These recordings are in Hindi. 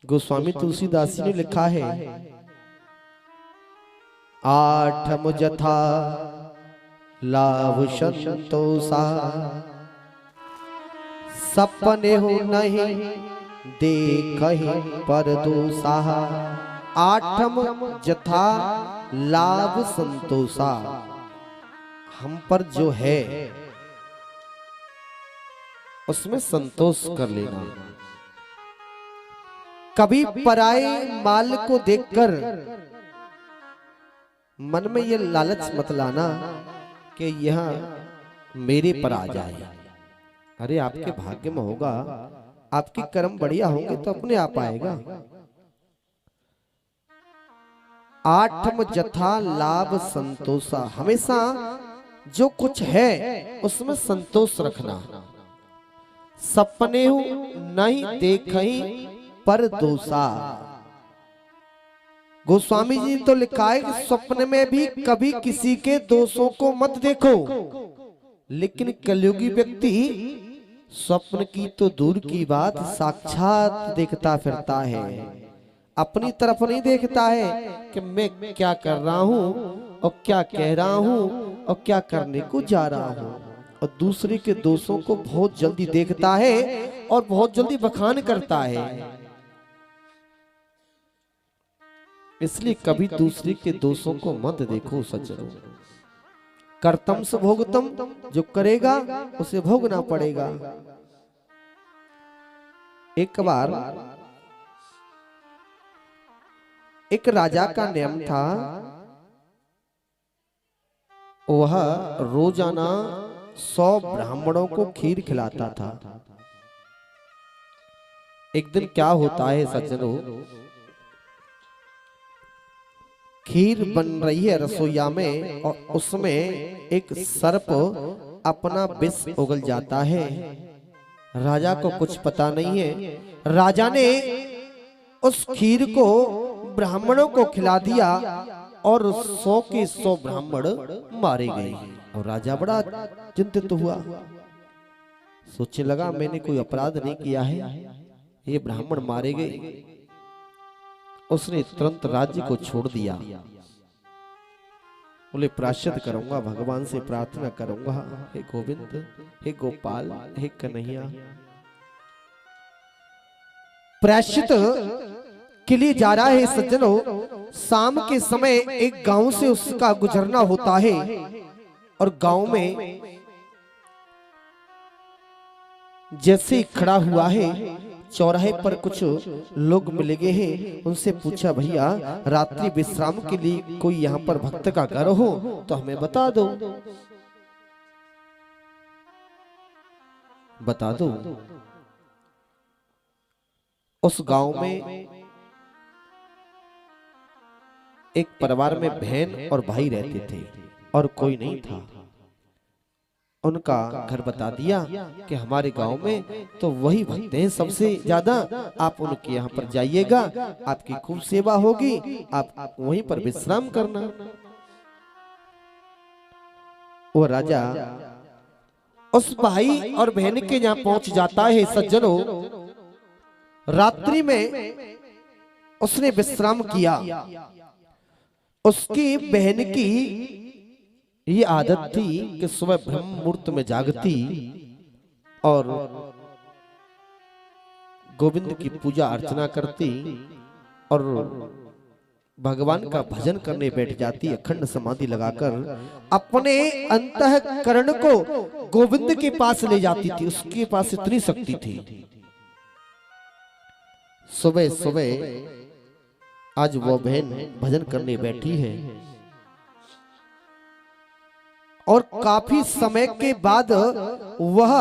गोस्वामी तुलसीदास जी ने लिखा है, आठम जथा लाभ संतोषा, सपने हो नहीं देखहि परदोषा। आठम जथा लाभ संतोषा, हम पर जो है उसमें संतोष कर लेना। कभी पराये माल को देखकर मन में ये लालच मत लाना कि यह मेरे पर आ जाए। अरे आपके भाग्य में होगा, आपके कर्म बढ़िया होंगे तो अपने आप आएगा। आठम जथा लाभ संतोषा, हमेशा जो कुछ है उसमें संतोष रखना। सपने नहीं देखहि पर दोषा। गोस्वामी जी तो लिखा है कि स्वप्न में भी कभी किसी के दोषों को मत देखो, लेकिन कलयुगी व्यक्ति स्वप्न की तो दूर की बात साक्षात देखता फिरता है। अपनी तरफ नहीं देखता है कि मैं क्या कर रहा हूं और क्या कह रहा हूं और क्या करने को जा रहा हूं, और दूसरे के दोषों को बहुत जल्दी देखता है और बहुत जल्दी बखान करता है। इसलिए कभी दूसरे के दोषों को मत देखो सज्जनों। कर्तम से भोगतम, जो करेगा उसे भोगना पड़ेगा। एक बार एक राजा का नियम था, वह रोजाना 100 ब्राह्मणों को खीर खिलाता था। एक दिन क्या होता है सज्जनों, खीर बन रही है रसोईया में और उसमें एक सर्प अपना विष उगल जाता है। राजा को कुछ पता नहीं है। राजा ने उस खीर को ब्राह्मणों को खिला दिया और 100 के 100 ब्राह्मण मारे गए। और राजा बड़ा चिंतित हुआ, सोचने लगा मैंने कोई अपराध नहीं किया है, ये ब्राह्मण मारे गए। उसने तुरंत राज्य को छोड़ दिया। बोले प्रायश्चित करूंगा, भगवान से प्रार्थना करूंगा, हे गोविंद, हे गोपाल, हे कन्हैया। प्रायश्चित के लिए जा रहा है सज्जनों। शाम के समय एक गांव से उसका गुजरना होता है और गांव में जैसे खड़ा हुआ है, चौराहे पर कुछ लोग मिल गए हैं। उनसे पूछा, भैया रात्रि विश्राम के लिए कोई यहाँ पर भक्त का घर हो तो हमें बता दो, बता दो। उस गांव में एक परिवार में बहन और भाई रहते थे और कोई नहीं था। उनका घर बता दिया कि हमारे गांव में तो वही भक्त हैं सबसे ज्यादा, आप उनके यहाँ पर जाइएगा, आपकी खूब सेवा होगी, आप वहीं पर विश्राम करना। वो राजा उस भाई और बहन के यहाँ पहुंच जाता है सज्जनों। रात्रि में उसने विश्राम किया। उसकी बहन की ये आदत थी कि सुबह ब्रह्म मुहूर्त में जागती और गोविंद की पूजा अर्चना करती और भगवान का भजन करने बैठ जाती, अखंड समाधि लगाकर अपने अंतःकरण को गोविंद के पास ले जाती थी। उसके पास इतनी शक्ति थी। सुबह सुबह आज वो बहन भजन करने बैठी है और काफी समय के बाद वह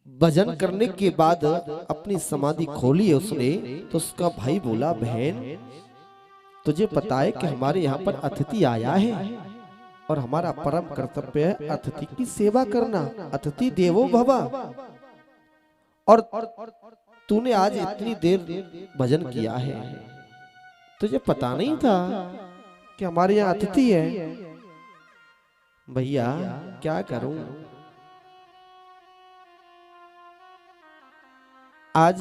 भजन करने के बाद अपनी समाधि खोली उसने। तो उसका भाई बोला, बहन तुझे पता है कि हमारे यहाँ पर अतिथि आया है और हमारा परम कर्तव्य है अतिथि की सेवा करना, अतिथि देवो भव। और तूने आज इतनी देर भजन किया है, तुझे पता नहीं था कि हमारे यहाँ अतिथि है। भैया क्या करूं, आज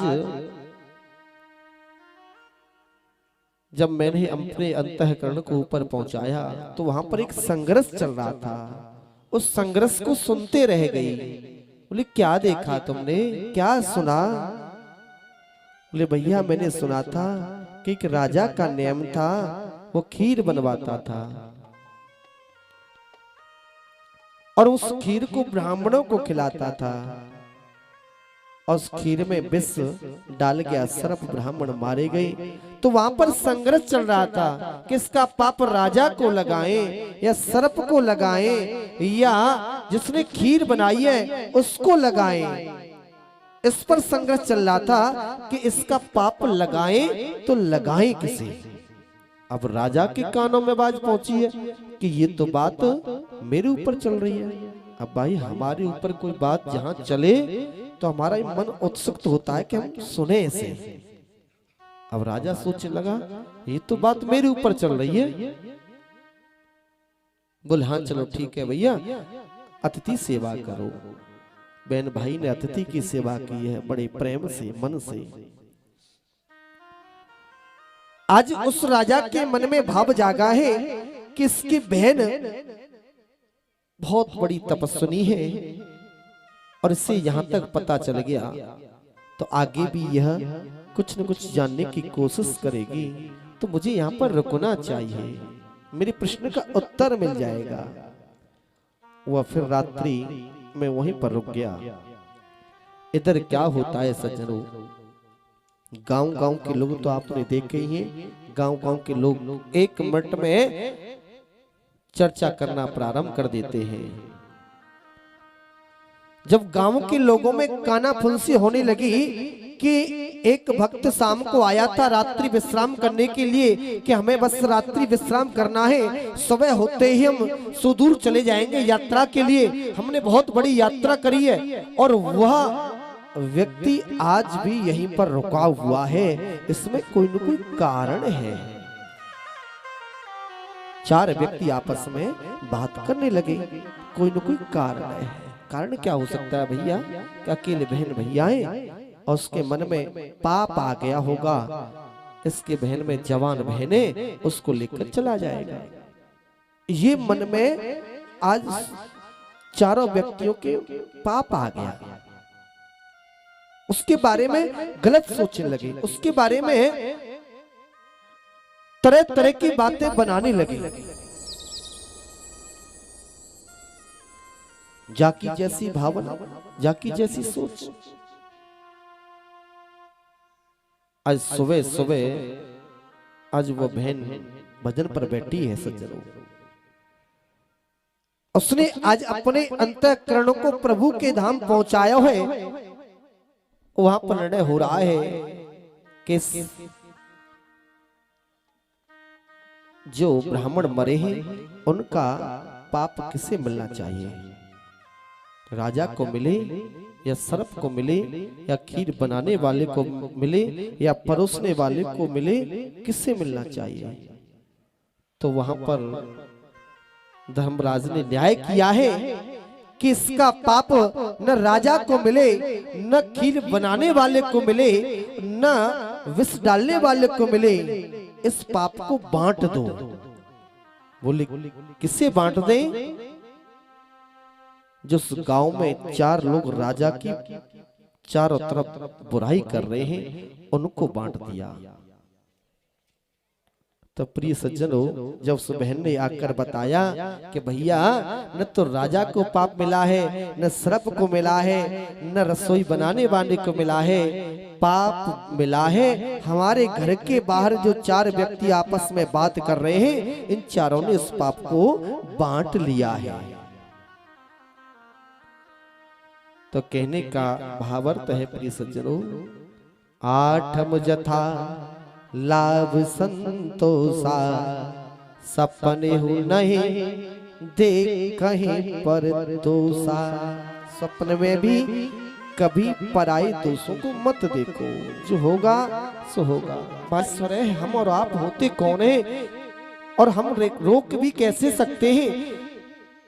जब मैंने अपने अंतःकरण को ऊपर पहुंचाया तो वहां पर एक संघर्ष चल रहा था। उस संघर्ष को सुनते रह गई। बोले क्या देखा तुमने, क्या सुना? बोले भैया मैंने सुना था कि एक राजा का नियम था, वो खीर बनवाता था और उस खीर को ब्राह्मणों को खिलाता था और उस खीर में विष डाल गया, सर्प ब्राह्मण मारे गए। तो वहां पर संघर्ष चल रहा था कि इसका पाप राजा को लगाएं या सर्प को लगाएं या जिसने खीर बनाई है उसको लगाएं। इस पर संघर्ष चल रहा था कि इसका पाप लगाएं तो लगाएं किसे। अब राजा के कानों में बात पहुंची है कि ये तो बात मेरे ऊपर चल रही है। अब भाई हमारे ऊपर कोई बात जहां चले तो हमारा मन उत्सुक होता है कि हम सुने इसे। अब राजा सोचने लगा ये तो बात मेरे ऊपर चल रही है। बोल हाँ चलो ठीक है भैया, अतिथि सेवा करो। बहन भाई ने अतिथि की सेवा की है बड़े प्रेम से, मन से। आज उस राजा के मन में भाव जागा है कि इसकी बहन बहुत बड़ी तपस्विनी है और इससे यहां तक पता चल गया तो आगे भी यह कुछ न कुछ जानने की कोशिश करेगी, तो मुझे यहां पर रुकना चाहिए, मेरे प्रश्न का उत्तर मिल जाएगा। वह फिर रात्रि में वहीं पर रुक गया। इधर क्या होता है सज्जनों, गांव-गांव के लोग तो आपने देखे ही हैं। गांव-गांव के लोग एक मिनट में चर्चा करना प्रारंभ कर देते हैं। जब गांव के लोगों में कानाफुंसी होने लगी कि एक भक्त शाम को आया था रात्रि विश्राम करने के लिए कि हमें बस रात्रि विश्राम करना है, सुबह होते ही हम सुदूर चले जाएंगे यात्रा के लिए, हमने बहुत बड़ी यात्रा करी है। और वह व्यक्ति आज भी यहीं पर रुका हुआ है, इसमें कोई न कोई कारण है। चार व्यक्ति आपस में बात करने लगे, कोई न कोई कारण है। कारण क्या हो सकता है भैया? कि अकेले बहन भैया हैं और उसके मन में पाप आ गया होगा, इसके बहन में जवान बहने उसको लेकर चला जाएगा। ये मन में आज चारों व्यक्तियों के पाप आ गया, उसके बारे में गलत सोचने लगे, उसके बारे में तरह तरह की बातें बनाने लगे। जाकी जैसी भावना, जाकी जैसी सोच। आज सुबह सुबह आज वो बहन भजन पर बैठी है सज्जनों, उसने आज अपने अंतःकरण को प्रभु के धाम पहुंचाया है। वहां पर निर्णय हो रहा है कि जो ब्राह्मण मरे हैं उनका पाप किसे मिलना चाहिए, राजा को मिले या सर्प को मिले या खीर बनाने वाले को मिले या परोसने वाले को मिले, किससे मिलना चाहिए? तो वहां पर धर्मराज ने न्याय किया है कि इसका पाप न राजा को मिले, न खीर बनाने वाले को मिले, न विष डालने वाले को मिले, इस पाप को बांट दो। बोले किससे बांट दें? जिस गांव में चार लोग राजा की चारों तरफ बुराई कर रहे हैं उनको बांट दिया। तो प्रिय सज्जनों, जब उस बहन ने आकर बताया कि भैया न तो राजा को पाप मिला है, न सर्प को मिला है, न रसोई बनाने वाले को मिला है, पाप मिला है हमारे घर के बाहर जो चार व्यक्ति आपस में बात कर रहे हैं, इन चारों ने इस पाप को बांट लिया है। तो कहने का भावार्थ है प्रिय सज्जनों, आठम जथा लाभ संतोषा, सपने हो नहीं देख कहीं पर दोषा। सपने में भी कभी पराई दोषों को मत देखो, जो होगा सो होगा। बस हम और आप होते कौन है और हम रोक भी कैसे सकते हैं?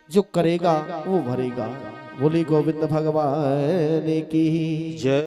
जो करेगा वो भरेगा। बोले गोविंद भगवान की जय।